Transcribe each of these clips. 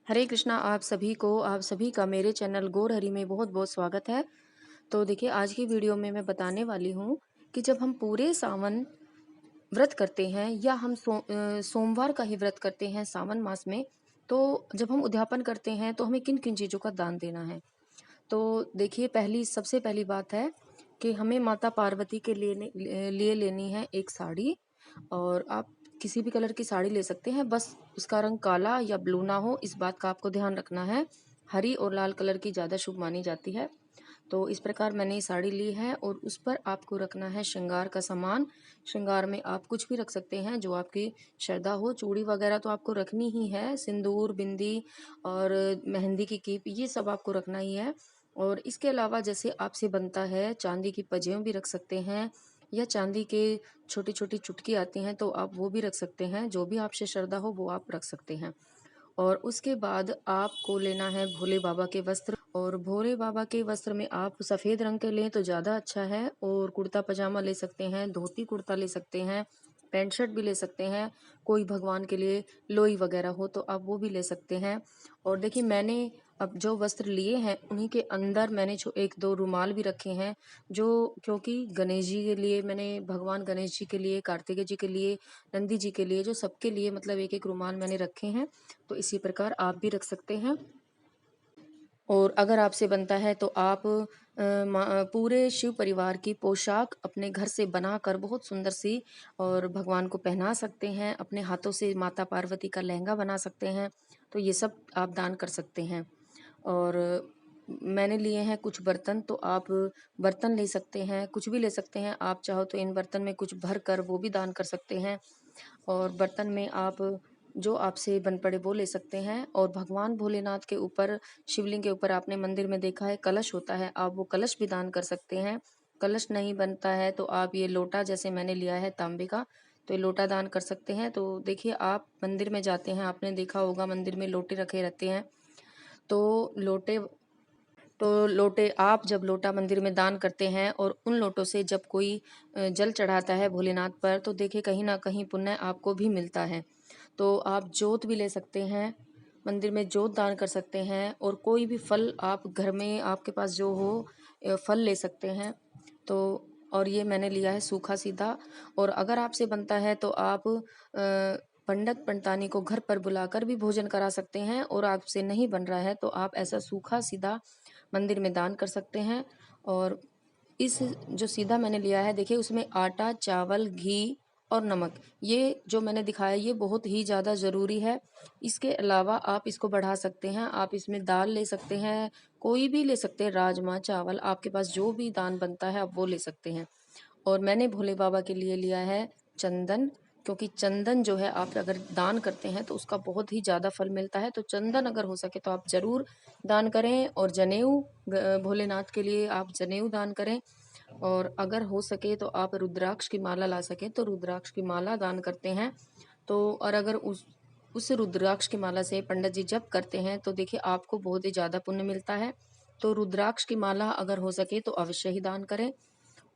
हरे कृष्णा। आप सभी का मेरे चैनल गौर हरि में बहुत बहुत स्वागत है। तो देखिए, आज की वीडियो में मैं बताने वाली हूँ कि जब हम पूरे सावन व्रत करते हैं या हम सोमवार का ही व्रत करते हैं सावन मास में, तो जब हम उद्यापन करते हैं तो हमें किन किन चीज़ों का दान देना है। तो देखिए, सबसे पहली बात है कि हमें माता पार्वती के लिए लेनी है एक साड़ी। और आप किसी भी कलर की साड़ी ले सकते हैं, बस उसका रंग काला या ब्लू ना हो, इस बात का आपको ध्यान रखना है। हरी और लाल कलर की ज़्यादा शुभ मानी जाती है। तो इस प्रकार मैंने ये साड़ी ली है और उस पर आपको रखना है श्रृंगार का सामान। श्रृंगार में आप कुछ भी रख सकते हैं जो आपकी श्रद्धा हो। चूड़ी वगैरह तो आपको रखनी ही है, सिंदूर, बिंदी और मेहंदी की कीप, ये सब आपको रखना ही है। और इसके अलावा जैसे आपसे बनता है, चांदी की पजें भी रख सकते हैं या चांदी के छोटी छोटी चुटकी आती हैं तो आप वो भी रख सकते हैं। जो भी आपसे श्रद्धा हो वो आप रख सकते हैं। और उसके बाद आपको लेना है भोले बाबा के वस्त्र। और भोले बाबा के वस्त्र में आप सफ़ेद रंग के लें तो ज़्यादा अच्छा है। और कुर्ता पजामा ले सकते हैं, धोती कुर्ता ले सकते हैं, पैंट शर्ट भी ले सकते हैं। कोई भगवान के लिए लोई वगैरह हो तो आप वो भी ले सकते हैं। और देखिए, मैंने अब जो वस्त्र लिए हैं उन्हीं के अंदर मैंने एक दो रुमाल भी रखे हैं, जो क्योंकि गणेश जी के लिए मैंने, भगवान गणेश जी के लिए, कार्तिकेय जी के लिए, नंदी जी के लिए, जो सबके लिए मतलब एक एक रुमाल मैंने रखे हैं। तो इसी प्रकार आप भी रख सकते हैं। और अगर आपसे बनता है तो आप पूरे शिव परिवार की पोशाक अपने घर से बनाकर बहुत सुंदर सी और भगवान को पहना सकते हैं। अपने हाथों से माता पार्वती का लहंगा बना सकते हैं। तो ये सब आप दान कर सकते हैं। और मैंने लिए हैं कुछ बर्तन, तो आप बर्तन ले सकते हैं, कुछ भी ले सकते हैं। आप चाहो तो इन बर्तन में कुछ भर कर वो भी दान कर सकते हैं। और बर्तन में आप जो आपसे बन पड़े वो ले सकते हैं। और भगवान भोलेनाथ के ऊपर, शिवलिंग के ऊपर आपने मंदिर में देखा है कलश होता है, आप वो कलश भी दान कर सकते हैं। कलश नहीं बनता है तो आप ये लोटा, जैसे मैंने लिया है तांबे का, तो ये लोटा दान कर सकते हैं। तो देखिए, आप मंदिर में जाते हैं, आपने देखा होगा मंदिर में लोटे रखे रहते हैं। तो लोटे लोटे आप जब लोटा मंदिर में दान करते हैं और उन लोटों से जब कोई जल चढ़ाता है भोलेनाथ पर, तो देखिए कहीं ना कहीं पुण्य आपको भी मिलता है। तो आप जोत भी ले सकते हैं, मंदिर में जोत दान कर सकते हैं। और कोई भी फल आप घर में आपके पास जो हो, फल ले सकते हैं। तो और ये मैंने लिया है सूखा सीधा। और अगर आपसे बनता है तो आप पंडित पंडितानी को घर पर बुलाकर भी भोजन करा सकते हैं। और आपसे नहीं बन रहा है तो आप ऐसा सूखा सीधा मंदिर में दान कर सकते हैं। और इस जो सीधा मैंने लिया है, देखिए उसमें आटा, चावल, घी और नमक, ये जो मैंने दिखाया ये बहुत ही ज़्यादा ज़रूरी है। इसके अलावा आप इसको बढ़ा सकते हैं, आप इसमें दाल ले सकते हैं, कोई भी ले सकते हैं, राजमा, चावल, आपके पास जो भी दान बनता है आप वो ले सकते हैं। और मैंने भोले बाबा के लिए लिया है चंदन, क्योंकि चंदन जो है आप अगर दान करते हैं तो उसका बहुत ही ज़्यादा फल मिलता है। तो चंदन अगर हो सके तो आप ज़रूर दान करें। और जनेऊ, भोलेनाथ के लिए आप जनेऊ दान करें। और अगर हो सके तो आप रुद्राक्ष की माला ला सके तो रुद्राक्ष की माला दान करते हैं। तो और अगर उस रुद्राक्ष की माला से पंडित जी जप करते हैं तो देखिए आपको बहुत ही ज़्यादा पुण्य मिलता है। तो रुद्राक्ष की माला अगर हो सके तो अवश्य ही दान करें।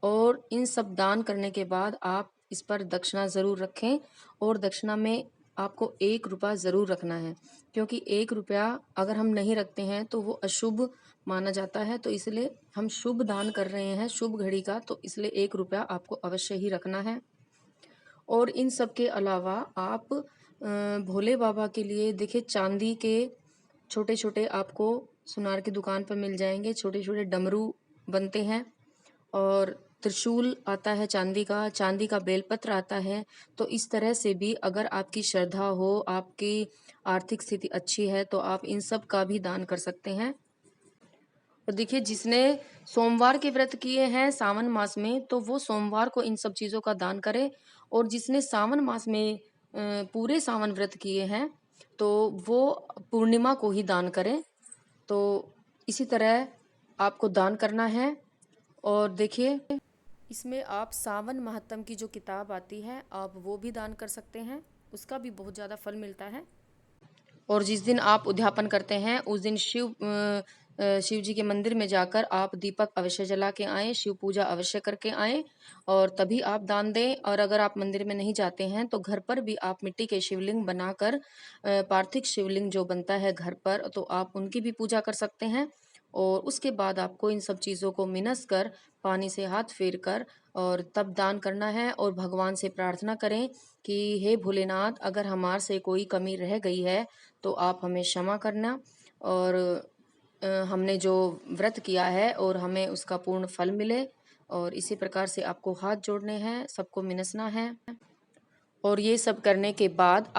और इन सब दान करने के बाद आप इस पर दक्षिणा ज़रूर रखें। और दक्षिणा में आपको 1 रुपया ज़रूर रखना है, क्योंकि 1 रुपया अगर हम नहीं रखते हैं तो वो अशुभ माना जाता है। तो इसलिए हम शुभ दान कर रहे हैं, शुभ घड़ी का, तो इसलिए 1 रुपया आपको अवश्य ही रखना है। और इन सब के अलावा आप भोले बाबा के लिए देखिए चांदी के छोटे छोटे आपको सुनार की दुकान पर मिल जाएंगे, छोटे छोटे डमरू बनते हैं। और त्रिशूल आता है चांदी का बेलपत्र आता है। तो इस तरह से भी अगर आपकी श्रद्धा हो, आपकी आर्थिक स्थिति अच्छी है, तो आप इन सब का भी दान कर सकते हैं। और देखिए, जिसने सोमवार के व्रत किए हैं सावन मास में तो वो सोमवार को इन सब चीज़ों का दान करे। और जिसने सावन मास में पूरे सावन व्रत किए हैं तो वो पूर्णिमा को ही दान करें। तो इसी तरह आपको दान करना है। और देखिए, इसमें आप सावन महात्म की जो किताब आती है आप वो भी दान कर सकते हैं, उसका भी बहुत ज़्यादा फल मिलता है। और जिस दिन आप उद्यापन करते हैं उस दिन शिव जी के मंदिर में जाकर आप दीपक अवश्य जला के आएँ, शिव पूजा अवश्य करके आएँ और तभी आप दान दें। और अगर आप मंदिर में नहीं जाते हैं तो घर पर भी आप मिट्टी के शिवलिंग बनाकर पार्थिव शिवलिंग जो बनता है घर पर, तो आप उनकी भी पूजा कर सकते हैं। और उसके बाद आपको इन सब चीज़ों को मिनस कर, पानी से हाथ फेर कर और तब दान करना है और भगवान से प्रार्थना करें कि हे भोलेनाथ, अगर हमारे से कोई कमी रह गई है तो आप हमें क्षमा करना। और हमने जो व्रत किया है और हमें उसका पूर्ण फल मिले। और इसी प्रकार से आपको हाथ जोड़ने हैं, सबको मिनसना है। और ये सब करने के बाद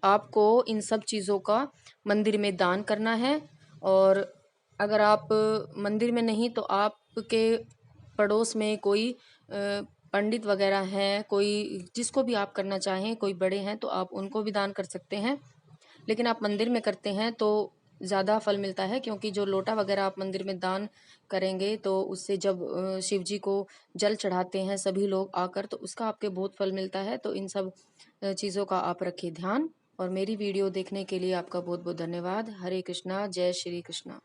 आपको इन सब चीज़ों का मंदिर में दान करना है। और अगर आप मंदिर में नहीं तो आपके पड़ोस में कोई पंडित वगैरह हैं, कोई जिसको भी आप करना चाहें, कोई बड़े हैं तो आप उनको भी दान कर सकते हैं। लेकिन आप मंदिर में करते हैं तो ज़्यादा फल मिलता है, क्योंकि जो लोटा वगैरह आप मंदिर में दान करेंगे तो उससे जब शिव जी को जल चढ़ाते हैं सभी लोग आकर, तो उसका आपके बहुत फल मिलता है। तो इन सब चीज़ों का आप रखिए ध्यान। और मेरी वीडियो देखने के लिए आपका बहुत बहुत धन्यवाद। हरे कृष्णा, जय श्री कृष्णा।